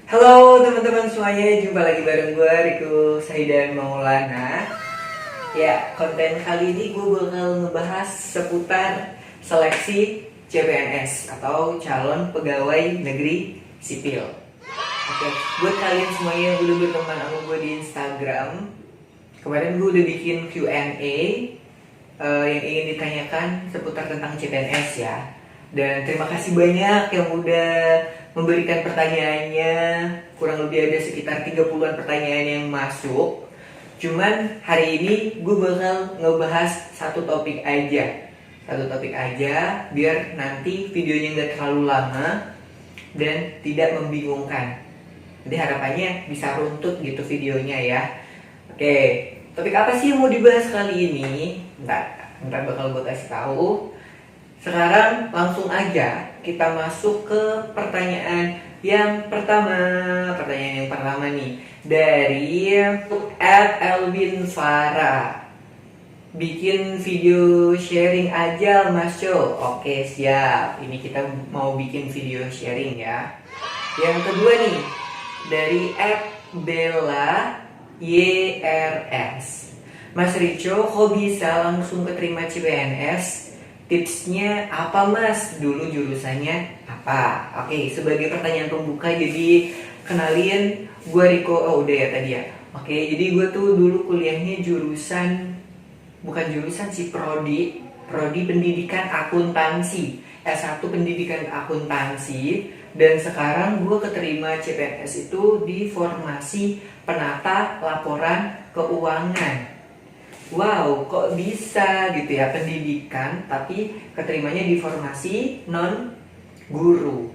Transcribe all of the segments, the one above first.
Halo teman-teman semuanya, jumpa lagi bareng gue Riku Saidan Maulana. Ya, konten kali ini gue bakal ngebahas seputar seleksi CPNS atau calon pegawai negeri sipil. Oke, buat kalian semuanya yang udah berteman sama gue di Instagram, kemarin gue udah bikin Q&A yang ingin ditanyakan seputar tentang CPNS ya. Dan terima kasih banyak yang udah memberikan pertanyaannya. Kurang lebih ada sekitar 30-an pertanyaan yang masuk. Cuman hari ini gue bakal ngebahas satu topik aja. Biar nanti videonya nggak terlalu lama dan tidak membingungkan. Jadi harapannya bisa runtut gitu videonya ya. Oke, topik apa sih yang mau dibahas kali ini? Ntar bakal gue kasih tahu. Sekarang langsung aja kita masuk ke pertanyaan yang pertama. Pertanyaan yang pertama nih dari @Elvin Farah. Bikin video sharing aja Mas Jo. Oke siap. Ini kita mau bikin video sharing ya. Yang kedua nih dari @Bella YRS. Mas Rico kok bisa langsung keterima CPNS? Tipsnya apa mas? Dulu jurusannya apa? Oke, sebagai pertanyaan pembuka jadi kenalin gue Riko. Oh udah ya tadi ya. Oke, jadi gue tuh dulu kuliahnya bukan jurusan sih, prodi pendidikan akuntansi, S1 pendidikan akuntansi. Dan sekarang gue keterima CPNS itu di formasi penata laporan keuangan. Wow, kok bisa gitu ya, pendidikan tapi keterimanya di formasi non guru.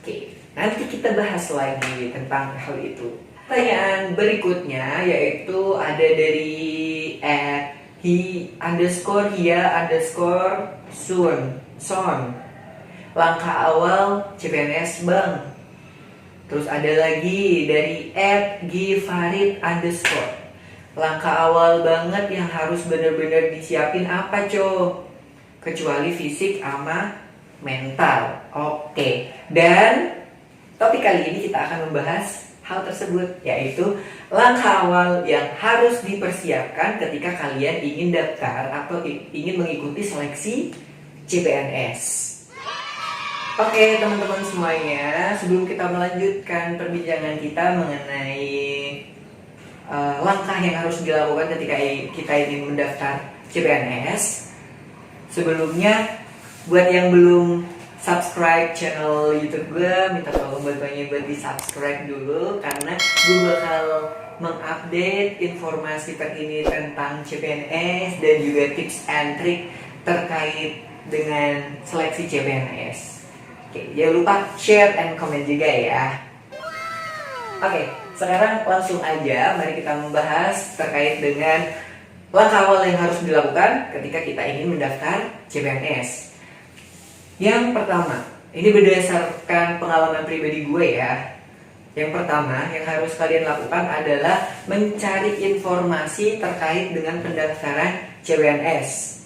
Oke, nanti kita bahas lagi tentang hal itu. Pertanyaan berikutnya yaitu ada dari he_hia_son. Langkah awal CPNS bang. Terus ada lagi dari @gifarid_. Langkah awal banget yang harus benar-benar disiapin apa co? Kecuali fisik sama mental. Oke. Dan topik kali ini kita akan membahas hal tersebut, yaitu langkah awal yang harus dipersiapkan ketika kalian ingin daftar atau ingin mengikuti seleksi CPNS. Oke teman-teman semuanya, sebelum kita melanjutkan perbincangan kita mengenai langkah yang harus dilakukan ketika kita ingin mendaftar CPNS, sebelumnya buat yang belum subscribe channel YouTube gue, minta tolong bantuannya buat di subscribe dulu, karena gue bakal mengupdate informasi terkini tentang CPNS dan juga tips and trick terkait dengan seleksi CPNS. Oke, jangan lupa share and comment juga ya. Oke, sekarang langsung aja mari kita membahas terkait dengan langkah awal yang harus dilakukan ketika kita ingin mendaftar CPNS. Yang pertama, ini berdasarkan pengalaman pribadi gue ya. Yang pertama yang harus kalian lakukan adalah mencari informasi terkait dengan pendaftaran CPNS.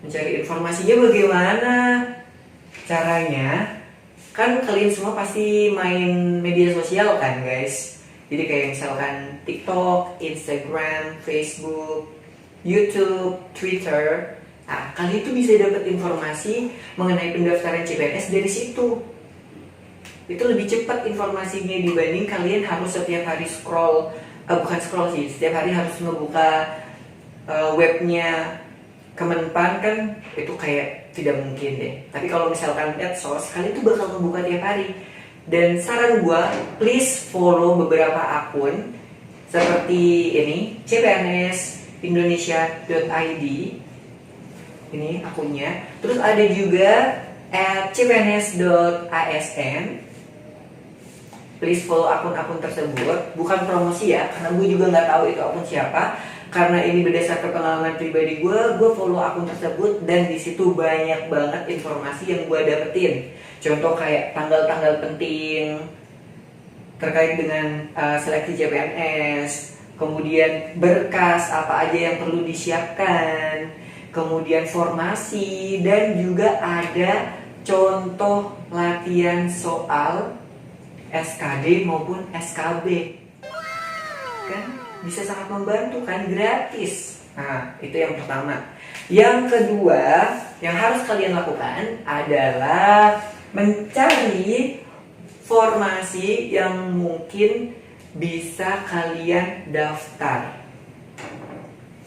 Mencari informasinya bagaimana caranya? Kan kalian semua pasti main media sosial kan guys. Jadi kayak misalkan TikTok, Instagram, Facebook, YouTube, Twitter. Nah, kalian tuh bisa dapat informasi mengenai pendaftaran CPNS dari situ. Itu lebih cepat informasinya dibanding kalian harus setiap hari setiap hari harus ngebuka webnya Kemenpan, kan itu kayak tidak mungkin deh. Tapi kalau misalkan medsos, kalian tuh bakal ngebuka tiap hari. Dan saran gue, please follow beberapa akun seperti ini, cpnsindonesia.id. Ini akunnya. Terus ada juga @cpns.asn. Please follow akun-akun tersebut. Bukan promosi ya, karena gue juga nggak tahu itu akun siapa. Karena ini berdasarkan pengalaman pribadi gue follow akun tersebut dan di situ banyak banget informasi yang gue dapetin. Contoh kayak tanggal-tanggal penting terkait dengan seleksi CPNS, kemudian berkas apa aja yang perlu disiapkan, kemudian formasi, dan juga ada contoh latihan soal SKD maupun SKB. Kan bisa sangat membantu kan, gratis. Nah, itu yang pertama. Yang kedua yang harus kalian lakukan adalah mencari formasi yang mungkin bisa kalian daftar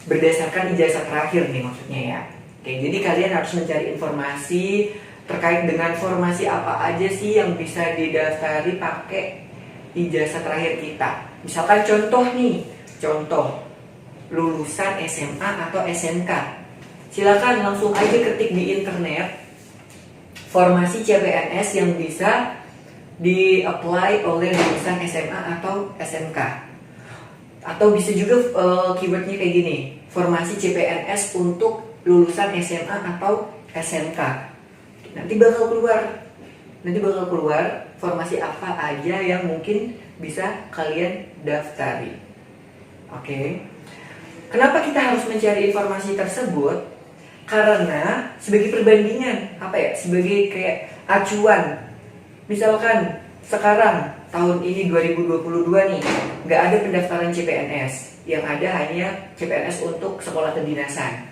berdasarkan ijazah terakhir nih maksudnya ya. Oke, jadi kalian harus mencari informasi terkait dengan formasi apa aja sih yang bisa didaftari pakai ijazah terakhir kita. Misalkan contoh lulusan SMA atau SMK. Silakan langsung aja ketik di internet formasi CPNS yang bisa di-apply oleh lulusan SMA atau SMK. Atau bisa juga keywordnya kayak gini, formasi CPNS untuk lulusan SMA atau SMK. Nanti bakal keluar formasi apa aja yang mungkin bisa kalian daftari. Oke. Kenapa kita harus mencari informasi tersebut? Karena sebagai perbandingan, sebagai kayak acuan. Misalkan sekarang tahun ini 2022 nih, nggak ada pendaftaran CPNS, yang ada hanya CPNS untuk sekolah kedinasan.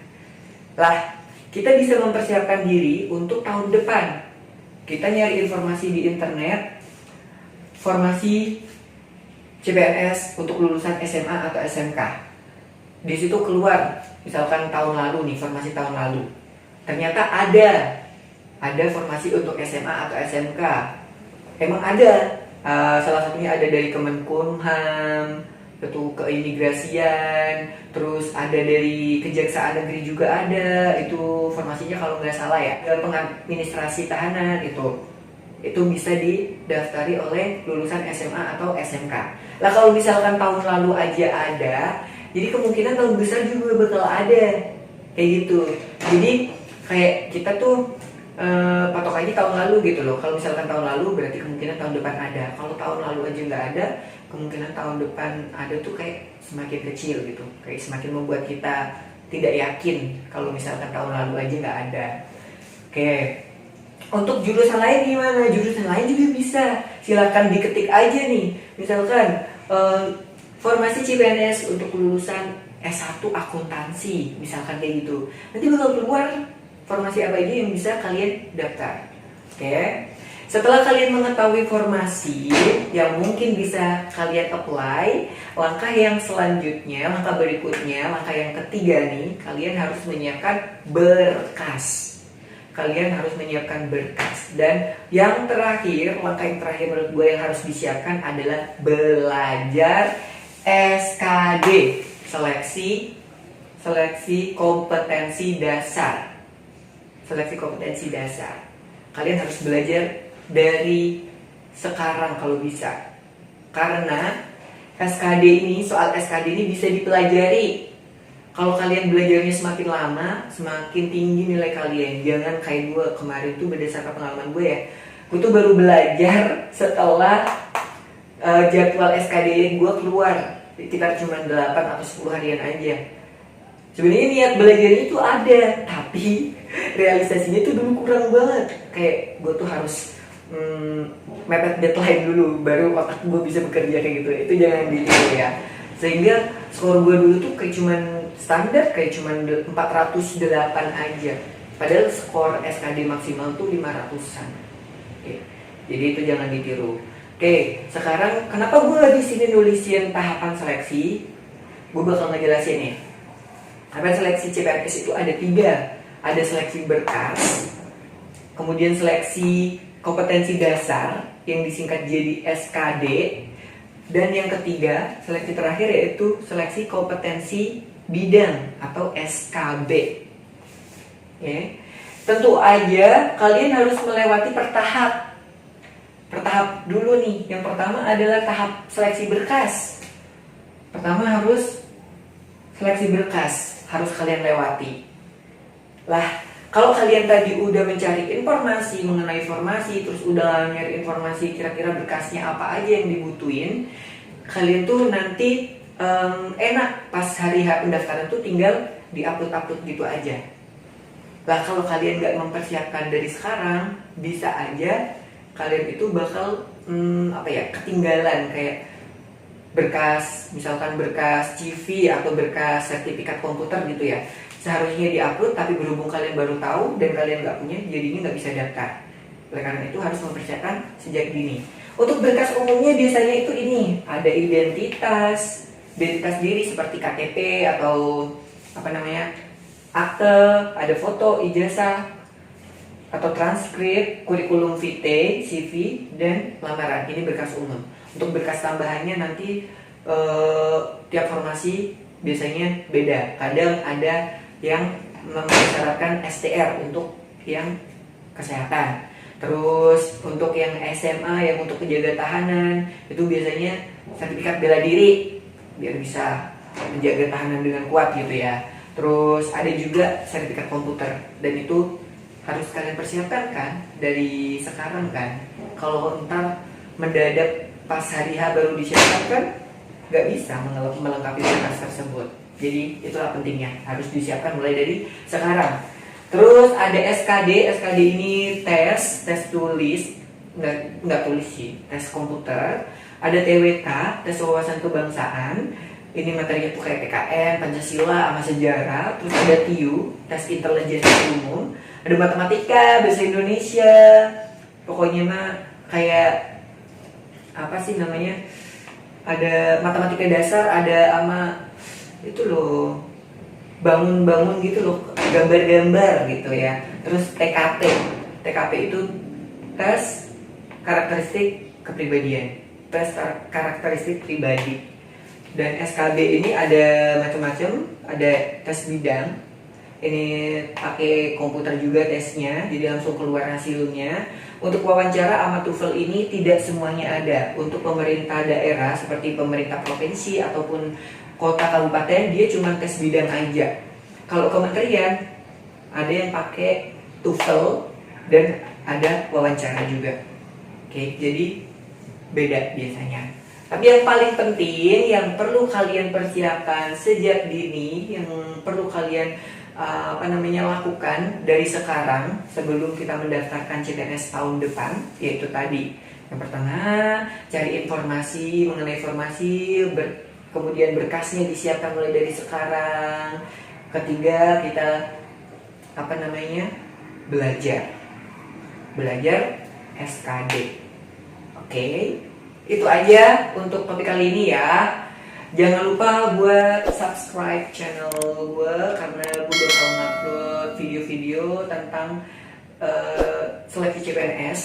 Lah, kita bisa mempersiapkan diri untuk tahun depan. Kita nyari informasi di internet, formasi CPNS untuk lulusan SMA atau SMK. Di situ keluar, misalkan tahun lalu nih, formasi tahun lalu. Ternyata ada formasi untuk SMA atau SMK. Emang ada, salah satunya ada dari Kemenkumham, itu keimigrasian, terus ada dari Kejaksaan Negeri juga ada, itu formasinya kalau nggak salah ya, pengadministrasi tahanan itu bisa didaftari oleh lulusan SMA atau SMK. Lah kalau misalkan tahun lalu aja ada, jadi kemungkinan tahun besar juga bakal ada, kayak gitu. Jadi kayak kita tuh patok aja tahun lalu gitu loh. Kalau misalkan tahun lalu berarti kemungkinan tahun depan ada. Kalau tahun lalu aja nggak ada, kemungkinan tahun depan ada tuh kayak semakin kecil gitu. Kayak semakin membuat kita tidak yakin kalau misalkan tahun lalu aja nggak ada. Oke. Untuk jurusan lain gimana? Jurusan lain juga bisa. Silakan diketik aja nih. Misalkan formasi CPNS untuk lulusan S1 akuntansi, misalkan kayak gitu. Nanti bakal keluar formasi apa aja yang bisa kalian daftar. Oke. Setelah kalian mengetahui formasi yang mungkin bisa kalian apply, langkah yang selanjutnya, langkah berikutnya, langkah yang ketiga nih, kalian harus menyiapkan berkas. Dan yang terakhir, langkah yang terakhir menurut gue yang harus disiapkan adalah belajar SKD, seleksi kompetensi dasar. Kalian harus belajar dari sekarang kalau bisa. Karena soal SKD ini bisa dipelajari. Kalau kalian belajarnya semakin lama, semakin tinggi nilai kalian. Jangan kayak gue kemarin tuh, berdasarkan pengalaman gue ya, gue tuh baru belajar setelah jadwal SKD gue keluar, sekitar cuma 8 atau 10 harian aja. Sebenarnya niat belajarnya itu ada, tapi realisasinya tuh dulu kurang banget. Kayak gue tuh harus mepet deadline dulu, baru otak gue bisa bekerja kayak gitu. Itu jangan ditiru ya. Sehingga skor gue dulu tuh kayak cuman standar, kayak cuman 408 aja. Padahal skor SKD maksimal tuh 500-an. Oke. Jadi itu jangan ditiru. Oke, sekarang kenapa gue di sini nulisin tahapan seleksi? Gue bakal ngejelasin nih. Tahapan seleksi CPNS itu ada 3. Ada seleksi berkas, kemudian seleksi kompetensi dasar yang disingkat jadi SKD, dan yang ketiga, seleksi terakhir yaitu seleksi kompetensi bidang atau SKB. Tentu aja kalian harus melewati bertahap dulu nih. Yang pertama adalah tahap seleksi berkas. Pertama harus seleksi berkas, harus kalian lewati. Lah, kalau kalian tadi udah mencari informasi mengenai formasi, terus udah nyari informasi kira-kira berkasnya apa aja yang dibutuhin, kalian tuh nanti enak pas hari H pendaftaran tuh tinggal di-upload gitu aja. Lah kalau kalian nggak mempersiapkan dari sekarang, bisa aja kalian itu bakal apa ya, ketinggalan, kayak berkas, misalkan berkas CV atau berkas sertifikat komputer gitu ya, seharusnya diupload tapi berhubung kalian baru tahu dan kalian nggak punya, jadinya nggak bisa daftar. Oleh karena itu harus mempersiapkan sejak dini. Untuk berkas umumnya biasanya itu ini, ada identitas diri seperti KTP atau apa namanya, akte, ada foto, ijazah atau transkrip, kurikulum vitae, CV, dan lamaran. Ini berkas umum. Untuk berkas tambahannya nanti tiap formasi biasanya beda. Kadang ada yang mensyaratkan STR untuk yang kesehatan. Terus untuk yang SMA, yang untuk penjaga tahanan, itu biasanya sertifikat bela diri biar bisa menjaga tahanan dengan kuat gitu ya. Terus ada juga sertifikat komputer, dan itu harus kalian persiapkan kan dari sekarang kan. Kalau entar mendadak pas hari H baru disiapkan kan nggak bisa melengkapi berkas tersebut. Jadi itulah pentingnya, harus disiapkan mulai dari sekarang. Terus ada SKD ini tes tulis, nggak tulis sih, tes komputer. Ada TWK, tes wawasan kebangsaan. Ini materinya tuh kayak PKN, Pancasila, sama sejarah. Terus ada TIU, tes intelijensi umum. Ada matematika, bahasa Indonesia. Pokoknya mah kayak apa sih namanya? Ada matematika dasar, ada sama itu loh, bangun-bangun gitu loh, gambar-gambar gitu ya. Terus TKP itu tes karakteristik kepribadian, tes karakteristik pribadi. Dan SKB ini ada macam-macam, ada tes bidang. Ini pakai komputer juga tesnya, jadi langsung keluar hasilnya. Untuk wawancara sama TOEFL ini tidak semuanya ada. Untuk pemerintah daerah seperti pemerintah provinsi ataupun kota kabupaten, dia cuma tes bidang aja. Kalau kementerian ada yang pakai TOEFL dan ada wawancara juga. Oke, jadi beda biasanya. Tapi yang paling penting, yang perlu kalian persiapkan sejak dini, yang perlu kalian lakukan dari sekarang sebelum kita mendaftarkan CPNS tahun depan, yaitu tadi yang pertama, cari informasi mengenai formasi, kemudian berkasnya disiapkan mulai dari sekarang. Ketiga, kita belajar SKD. Oke, itu aja untuk topik kali ini ya. Jangan lupa buat subscribe channel gue, karena gue bakal upload video-video tentang seleksi CPNS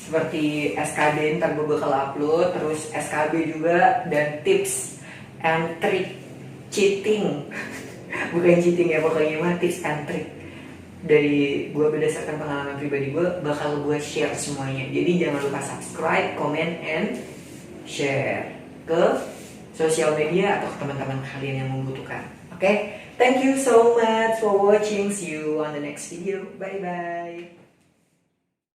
seperti SKD, ntar gue bakal upload, terus SKB juga, dan tips and trick cheating bukan cheating ya, pokoknya mah tips and trick dari gue berdasarkan pengalaman pribadi gue, bakal gue share semuanya. Jadi jangan lupa subscribe, comment, and share ke sosial media atau ke teman-teman kalian yang membutuhkan. Oke, thank you so much for watching. See you on the next video. Bye bye.